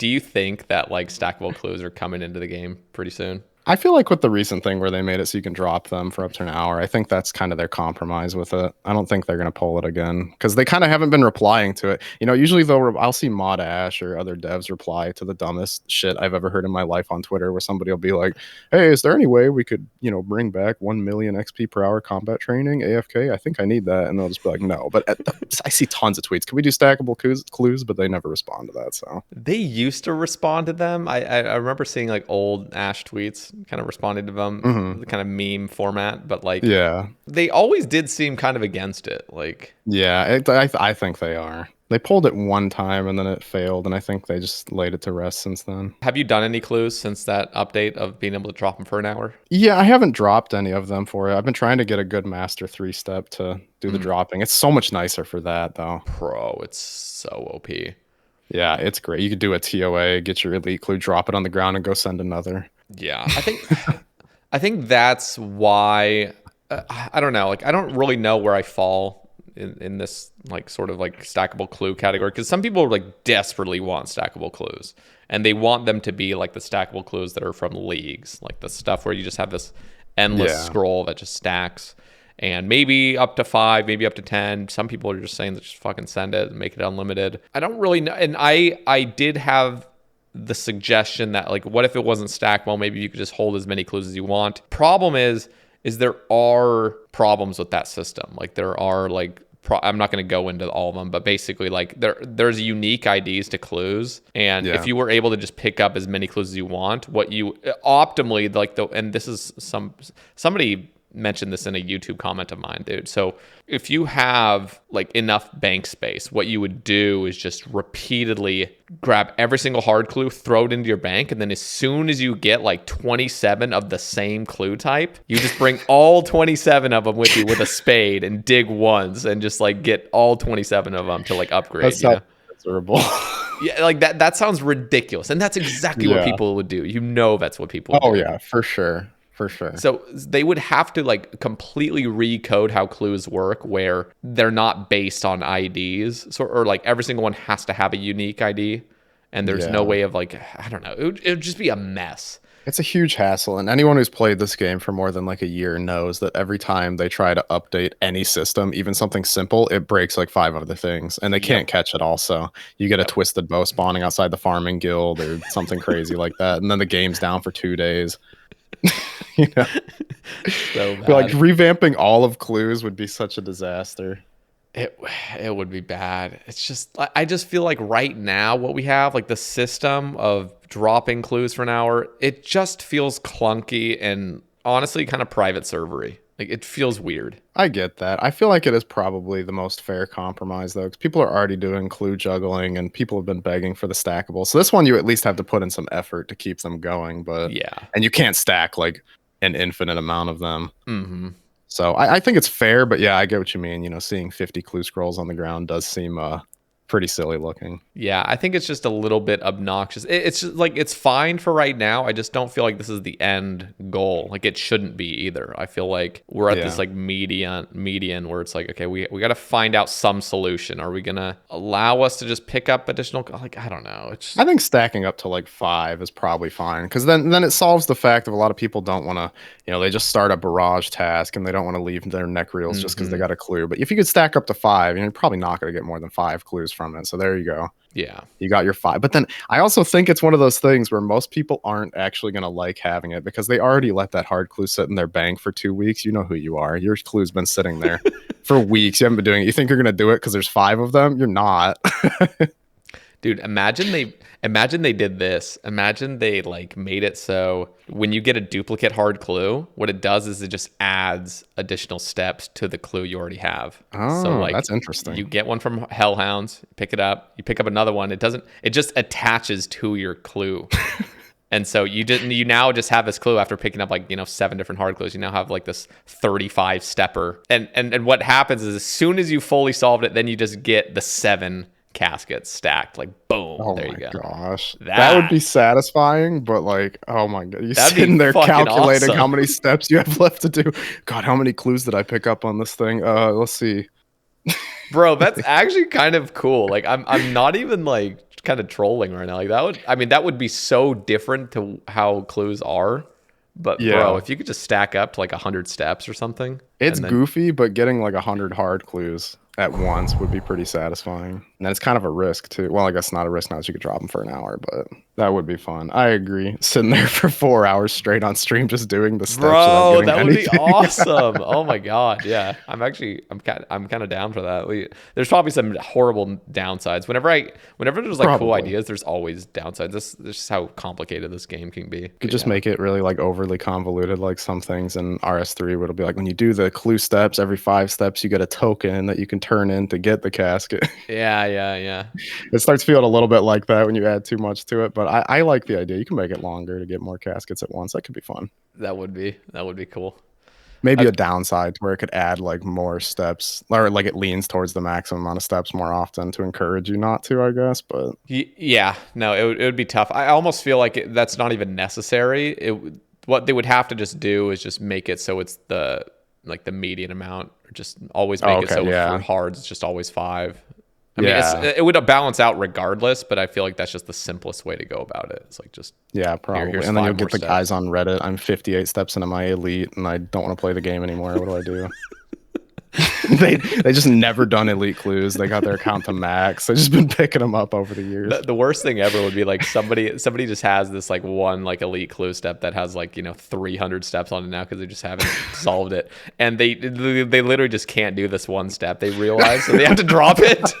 Do you think that like stackable clues are coming into the game pretty soon? I feel like with the recent thing where they made it so you can drop them for up to an hour, I think that's kind of their compromise with it. I don't think they're going to pull it again because they kind of haven't been replying to it. Usually though, I'll see Mod Ash or other devs reply to the dumbest shit I've ever heard in my life on Twitter, where somebody will be like, "Hey, is there any way we could, bring back 1 million XP per hour combat training AFK? I think I need that," and they'll just be like, "No." But I see tons of tweets. Can we do stackable clues? But they never respond to that. So They used to respond to them. I remember seeing like old Ash tweets kind of responding to them, mhm. the kind of meme format, but like Yeah. they always did seem kind of against it. Like, Yeah, I think they are. They pulled it one time and then it failed, and I think they just laid it to rest since then. have you done any clues since that update of being able to drop them for an hour? Yeah, I haven't dropped any of them for it. I've been trying to get a good master 3-step to do the dropping. It's so much nicer for that, though. Bro, it's so OP. Yeah, it's great. You could do a TOA, get your elite clue, drop it on the ground, and go send another. Yeah, I think that's why I don't know. Like, I don't really know where I fall in this like sort of like stackable clue category, because some people like desperately want stackable clues and they want them to be like the stackable clues that are from leagues, like the stuff where you just have this endless Yeah. scroll that just stacks. And maybe up to 5, maybe up to 10. Some people are just saying that just fucking send it and make it unlimited. I don't really know. And I did have the suggestion that like, what if it wasn't stacked? Well, maybe you could just hold as many clues as you want. Problem is there are problems with that system. Like there are like I'm not going to go into all of them, but basically like there's unique IDs to clues, and Yeah. if you were able to just pick up as many clues as you want, what you optimally like and this is somebody mentioned this in a YouTube comment of mine, dude. So if you have like enough bank space, what you would do is just repeatedly grab every single hard clue, throw it into your bank, and then as soon as you get like 27 of the same clue type, you just bring all 27 of them with you with a spade and dig once and just like get all 27 of them to like upgrade. That sounds miserable. Yeah, like that sounds ridiculous. And that's exactly what Yeah. people would do. That's what people would Oh, do. yeah, for sure. For sure. So they would have to like completely recode how clues work, where they're not based on IDs, or like every single one has to have a unique ID, and there's no Yeah. way of like, I don't know, it would just be a mess. It's a huge hassle, and anyone who's played this game for more than like a year knows that every time they try to update any system, even something simple, it breaks like 5 other things, and they can't catch it all. So you get a twisted bow spawning outside the farming guild or something crazy like that, and then the game's down for 2 days. you know, So But, like bad. revamping all of clues would be such a disaster. It it would be bad. It's just I just feel like right now what we have, like the system of dropping clues for an hour, it just feels clunky and honestly kind of private servery. Like it feels weird. I get that. I feel like it is probably the most fair compromise, though, because people are already doing clue juggling and people have been begging for the stackable. So this one, you at least have to put in some effort to keep them going. Yeah. And you can't stack like an infinite amount of them. Mm-hmm. So I think it's fair, but yeah, I get what you mean. Seeing 50 clue scrolls on the ground does seem pretty silly looking. Yeah, I think it's just a little bit obnoxious. It's just like it's fine for right now. I just don't feel like this is the end goal. Like it shouldn't be either. I feel like we're at this like median where it's like, okay, we got to find out some solution. Are we gonna allow us to just pick up additional? Like I don't know. It's I think stacking up to like 5 is probably fine, because then it solves the fact of a lot of people don't want to, they just start a barrage task and they don't want to leave their neck reels just because they got a clue. But if you could stack up to 5, you're probably not going to get more than 5 clues from it. So there you go. yeah. You got your 5. But then I also think it's one of those things where most people aren't actually going to like having it because they already let that hard clue sit in their bank for 2 weeks. You know who you are. Your clue's been sitting there for weeks. You haven't been doing it. You think you're going to do it because there's 5 of them? You're not. Dude, imagine they did this. Imagine they like made it so when you get a duplicate hard clue, what it does is it just adds additional steps to the clue you already have. Oh, So like that's interesting. you get one from Hellhounds, pick it up, you pick up another one. It just attaches to your clue. And so you now just have this clue after picking up like, 7 different hard clues. You now have like this 35 stepper. And what happens is as soon as you fully solved it, then you just get the 7 caskets stacked, like boom. Oh there you my go. gosh. That would be satisfying, but like, oh my god. You're That'd be sitting there fucking calculating awesome. how many steps you have left to do. God, how many clues did I pick up on this thing? Let's see. Bro, that's actually kind of cool. Like I'm not even like kind of trolling right now. Like that would, I mean, that would be so different to how clues are. But bro, Yeah. if you could just stack up to like 100 steps or something, It's and then goofy, but getting like 100 hard clues at once would be pretty satisfying. And it's kind of a risk too. Well, I guess not a risk now that you could drop them for an hour, but that would be fun. I agree. Sitting there for 4 hours straight on stream just doing the steps without bro, getting that would be anything. awesome. Oh my god, yeah. I'm kind of down for that. There's probably some horrible downsides. Whenever there's like cool Probably. ideas, there's always downsides. This is how complicated this game can be. Could just make it really like overly convoluted, like some things in RS3 would be like when you do the clue steps, every 5 steps you get a token that you can turn in to get the casket. Yeah. It starts feeling a little bit like that when you add too much to it, but I like the idea. You can make it longer to get more caskets at once. That could be fun. That would be cool. Maybe I, a downside where it could add like more steps, or like it leans towards the maximum amount of steps more often to encourage you not to, I guess. But yeah, no, it would be tough. I almost feel like that's not even necessary. What they would have to just do is just make it so it's the median amount, or just always make it so for hards it's just always 5. I mean, it would balance out regardless, but I feel like that's just the simplest way to go about it. It's like just probably. here's And then you'll 5 get more the steps. guys on Reddit. I'm 58 steps into my elite, and I don't want to play the game anymore. What do I do? they just never done elite clues. They got their account to max. They've just been picking them up over the years. The worst thing ever would be like somebody just has this like one like elite clue step that has like 300 steps on it now because they just haven't solved it, and they literally just can't do this one step. They realize, so they have to drop it.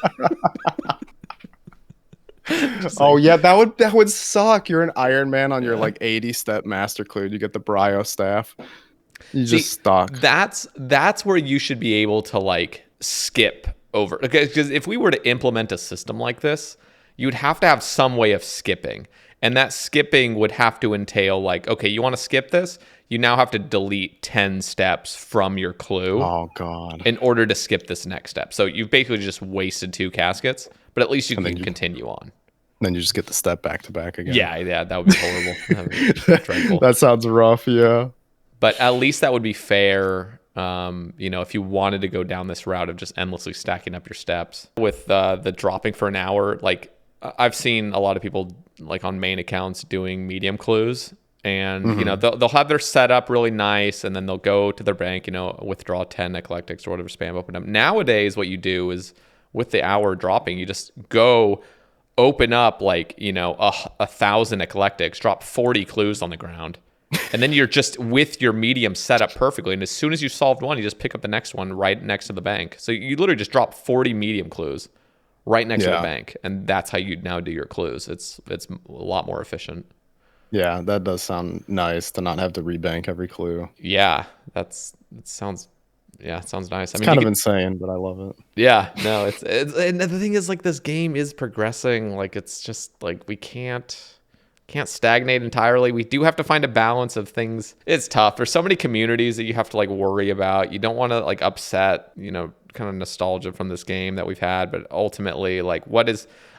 Oh yeah, that would suck. You're an Iron Man on your like 80 step master clue. You get the Brio staff. You just stuck. That's where you should be able to like skip over. Because if we were to implement a system like this, you'd have to have some way of skipping. And that skipping would have to entail like, okay, you want to skip this? You now have to delete 10 steps from your clue. Oh god. In order to skip this next step. So you've basically just wasted 2 caskets, but at least you can continue on. Then you just get the step back to back again. Yeah, that would be horrible. That would be dreadful. That sounds rough, yeah. But at least that would be fair, if you wanted to go down this route of just endlessly stacking up your steps. With the dropping for an hour, like I've seen a lot of people like on main accounts doing medium clues, and they'll have their setup really nice, and then they'll go to their bank, withdraw 10 eclectics or whatever spam open up. Nowadays, what you do is with the hour dropping, you just go open up like 1,000 eclectics, drop 40 clues on the ground. And then you're just with your medium set up perfectly. And as soon as you solved one, you just pick up the next one right next to the bank. So you literally just drop 40 medium clues right next to the bank. And that's how you now do your clues. It's a lot more efficient. Yeah, that does sound nice to not have to rebank every clue. Yeah, it sounds nice. It's kind of insane, but I love it. Yeah, no, it's and the thing is like this game is progressing. Like it's just like we can't stagnate entirely. We do have to find a balance of things. It's tough. There's so many communities that you have to like worry about. You don't want to like upset, kind of nostalgia from this game that we've had, but ultimately like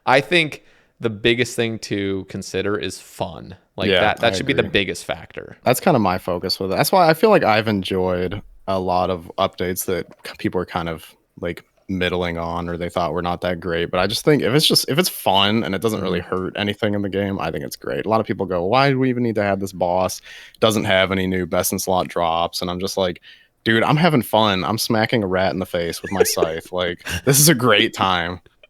I think the biggest thing to consider is fun. Like that should be the biggest factor. That's kind of my focus with it. That's why I feel like I've enjoyed a lot of updates that people are kind of like middling on, or they thought were not that great. But I just think if it's fun and it doesn't really hurt anything in the game, I think it's great. A lot of people go, why do we even need to have this boss? It doesn't have any new best in slot drops. And I'm just like, dude, I'm having fun. I'm smacking a rat in the face with my scythe. Like, this is a great time.